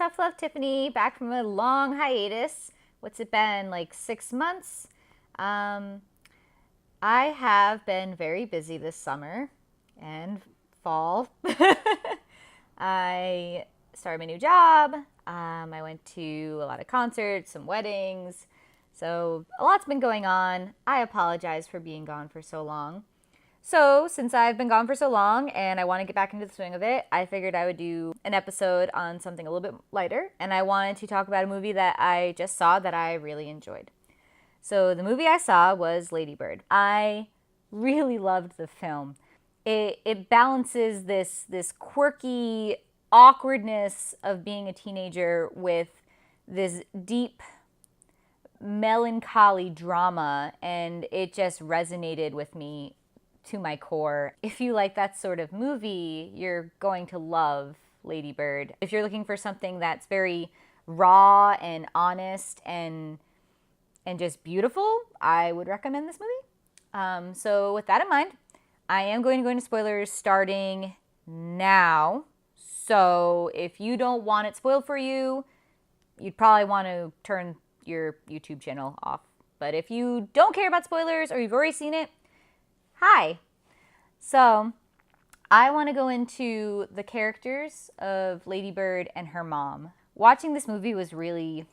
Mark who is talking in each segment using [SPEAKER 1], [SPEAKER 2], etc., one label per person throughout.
[SPEAKER 1] Tough Love Tiffany, back from a long hiatus. What's it been, like 6 months? Um, I have been very busy this summer and fall. I started my new job. I went to a lot of concerts, some weddings. So a lot's been going on. I apologize for being gone for so long. So, since I've been gone for so long and I want to get back into the swing of it, I figured I would do an episode on something a little bit lighter. And I wanted to talk about a movie that I just saw that I really enjoyed. So, the movie I saw was Ladybird. I really loved the film. It balances this quirky awkwardness of being a teenager with this deep melancholy drama, and it just resonated with me to my core. If you like that sort of movie, you're going to love Ladybird. If you're looking for something that's very raw and honest and just beautiful, I would recommend this movie. So with that in mind, I am going to go into spoilers starting now. So if you don't want it spoiled for you, you'd probably want to turn your YouTube channel off. But if you don't care about spoilers or you've already seen it, hi. So I want to go into the characters of Ladybird and her mom. Watching this movie was really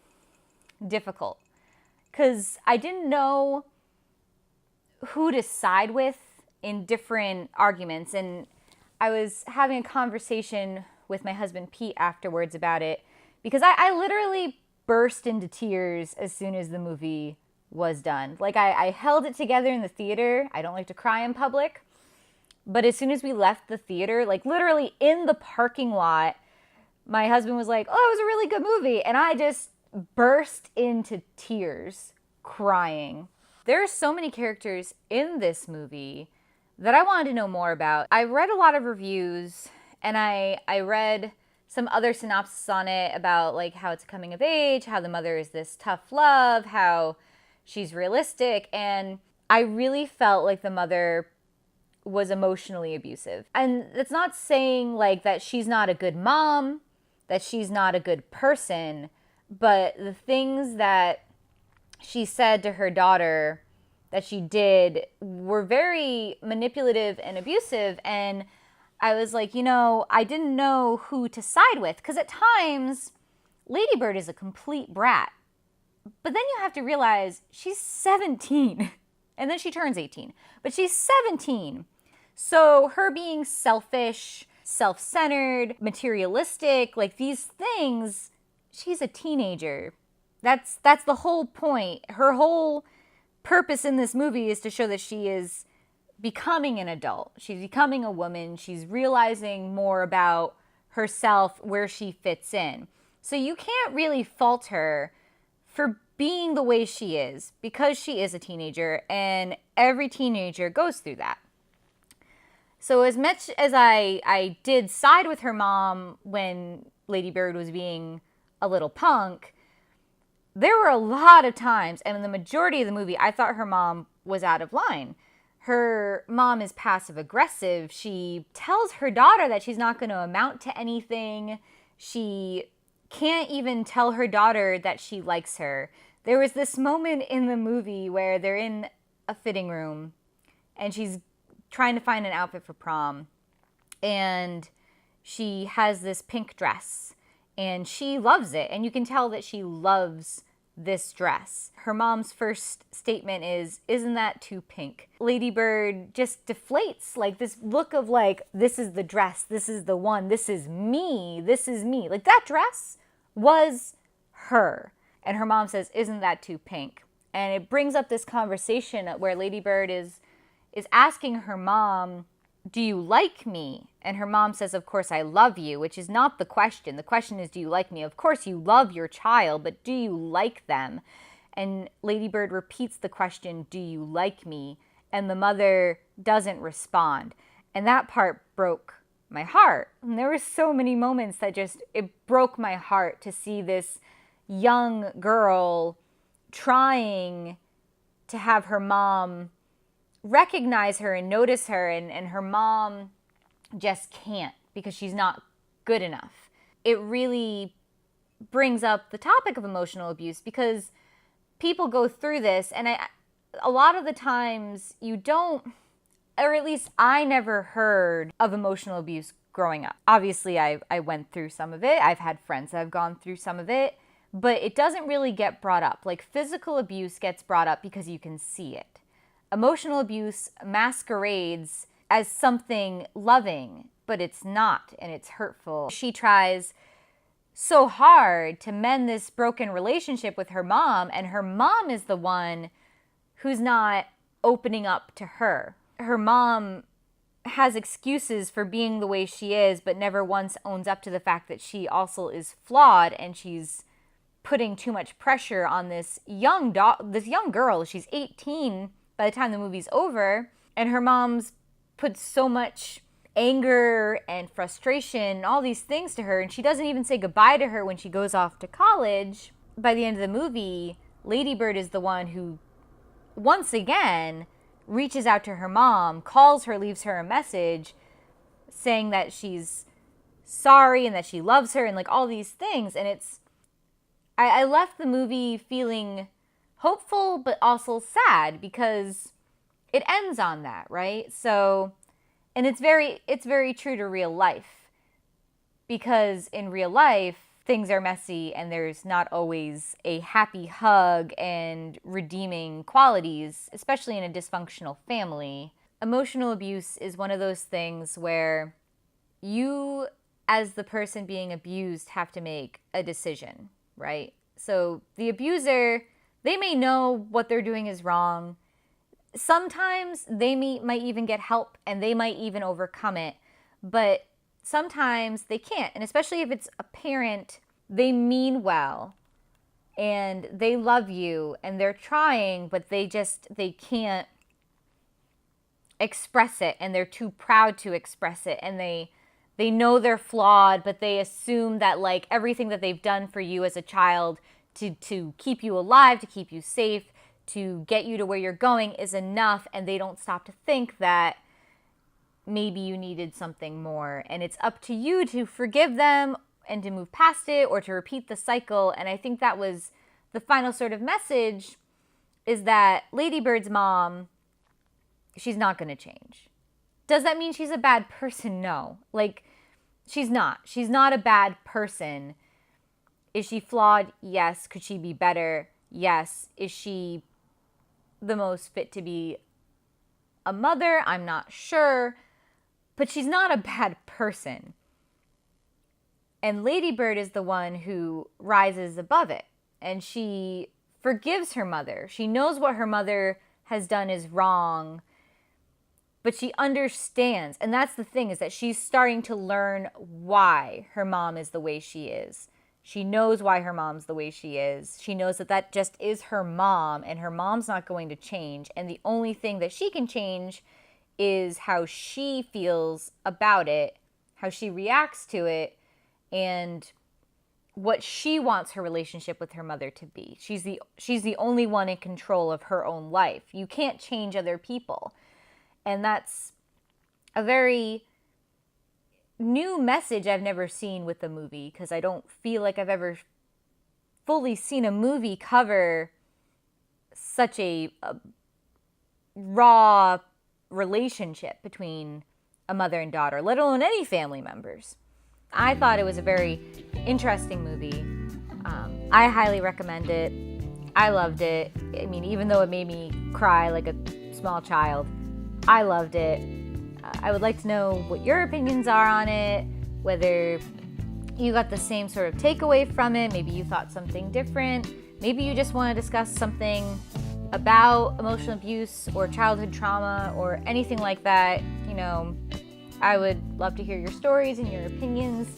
[SPEAKER 1] difficult because I didn't know who to side with in different arguments. And I was having a conversation with my husband Pete afterwards about it because I literally burst into tears as soon as the movie was done. Like I held it together in the theater. I don't like to cry in public. But as soon as we left the theater, like literally in the parking lot, my husband was like, "Oh, it was a really good movie." And I just burst into tears, crying. There are so many characters in this movie that I wanted to know more about. I read a lot of reviews and I read some other synopsis on it about like how it's coming of age, how the mother is this tough love, how she's realistic, and I really felt like the mother was emotionally abusive. And that's not saying like that she's not a good mom, that she's not a good person, but the things that she said to her daughter that she did were very manipulative and abusive. And I was like, I didn't know who to side with, because at times Ladybird is a complete brat. But then you have to realize she's 17 and then she turns 18, but she's 17. So her being selfish, self-centered, materialistic, like these things, she's a teenager. That's the whole point. Her whole purpose in this movie is to show that she is becoming an adult. She's becoming a woman. She's realizing more about herself, where she fits in. So you can't really fault her for being the way she is, because she is a teenager and every teenager goes through that. So as much as I did side with her mom when Ladybird was being a little punk, there were a lot of times, and in the majority of the movie, I thought her mom was out of line. Her mom is passive aggressive. She tells her daughter that she's not going to amount to anything. She can't even tell her daughter that she likes her. There was this moment in the movie where they're in a fitting room and she's trying to find an outfit for prom. And she has this pink dress and she loves it. And you can tell that she loves this dress. Her mom's first statement is, "Isn't that too pink?" Ladybird just deflates, like this look of like, this is the dress, this is the one, this is me, this is me. Like that dress was her. And her mom says, "Isn't that too pink?" And it brings up this conversation where Ladybird is asking her mom, "Do you like me?" And her mom says, "Of course I love you," which is not the question. The question is, do you like me? Of course you love your child, but do you like them? And Ladybird repeats the question, "Do you like me?" And the mother doesn't respond. And that part broke my heart. And there were so many moments that it broke my heart to see this young girl trying to have her mom recognize her and notice her, and her mom just can't because she's not good enough. It really brings up the topic of emotional abuse because people go through this, and a lot of the times you don't, or at least I never heard of emotional abuse growing up. Obviously, I went through some of it. I've had friends that have gone through some of it, but it doesn't really get brought up. Like, physical abuse gets brought up because you can see it. Emotional abuse masquerades as something loving, but it's not, and it's hurtful. She tries so hard to mend this broken relationship with her mom, and her mom is the one who's not opening up to her. Her mom has excuses for being the way she is, but never once owns up to the fact that she also is flawed, and she's putting too much pressure on this young girl. She's 18 by the time the movie's over, and her mom's put so much anger and frustration and all these things to her, and she doesn't even say goodbye to her when she goes off to college. By the end of the movie, Ladybird is the one who, once again, reaches out to her mom, calls her, leaves her a message saying that she's sorry and that she loves her and like all these things. And I left the movie feeling hopeful but also sad because it ends on that, right? So, and it's very true to real life, because in real life things are messy and there's not always a happy hug and redeeming qualities, especially in a dysfunctional family. Emotional abuse is one of those things where you, as the person being abused, have to make a decision, right? So the abuser, they may know what they're doing is wrong. Sometimes they might even get help and they might even overcome it, but sometimes they can't. And especially if it's a parent, they mean well and they love you and they're trying, but they can't express it, and they're too proud to express it, and they know they're flawed, but they assume that like everything that they've done for you as a child to keep you alive, to keep you safe, to get you to where you're going is enough, and they don't stop to think that maybe you needed something more. And it's up to you to forgive them and to move past it or to repeat the cycle. And I think that was the final sort of message, is that Ladybird's mom, she's not going to change. Does that mean she's a bad person? No. Like, she's not. She's not a bad person. Is she flawed? Yes. Could she be better? Yes. Is she the most fit to be a mother? I'm not sure. But she's not a bad person. And Ladybird is the one who rises above it. And she forgives her mother. She knows what her mother has done is wrong, but she understands. And that's the thing, is that she's starting to learn why her mom is the way she is. She knows why her mom's the way she is. She knows that that just is her mom, and her mom's not going to change. And the only thing that she can change is how she feels about it, how she reacts to it, and what she wants her relationship with her mother to be. She's the only one in control of her own life. You can't change other people. And that's a very new message I've never seen with the movie, because I don't feel like I've ever fully seen a movie cover such a raw relationship between a mother and daughter, let alone any family members. I thought it was a very interesting movie. I highly recommend it. I loved it. I mean, even though it made me cry like a small child, I loved it. I would like to know what your opinions are on it, whether you got the same sort of takeaway from it, maybe you thought something different, maybe you just want to discuss something about emotional abuse or childhood trauma or anything like that. You know, I would love to hear your stories and your opinions.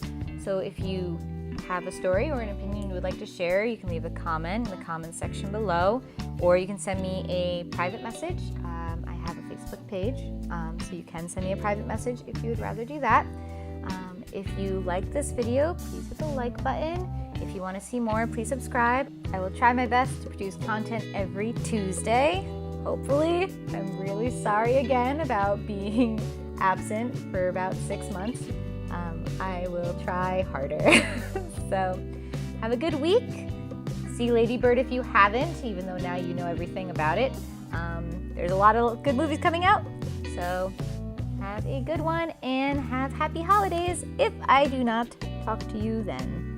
[SPEAKER 1] So if you have a story or an opinion you would like to share, you can leave a comment in the comment section below, or you can send me a private message. I have a Facebook page, so you can send me a private message if you would rather do that. If you like this video, please hit the like button. If you want to see more, please subscribe. I will try my best to produce content every Tuesday, hopefully. I'm really sorry again about being absent for about 6 months. I will try harder. So have a good week. See Ladybird if you haven't, even though now you know everything about it. There's a lot of good movies coming out, so have a good one and have happy holidays if I do not talk to you then.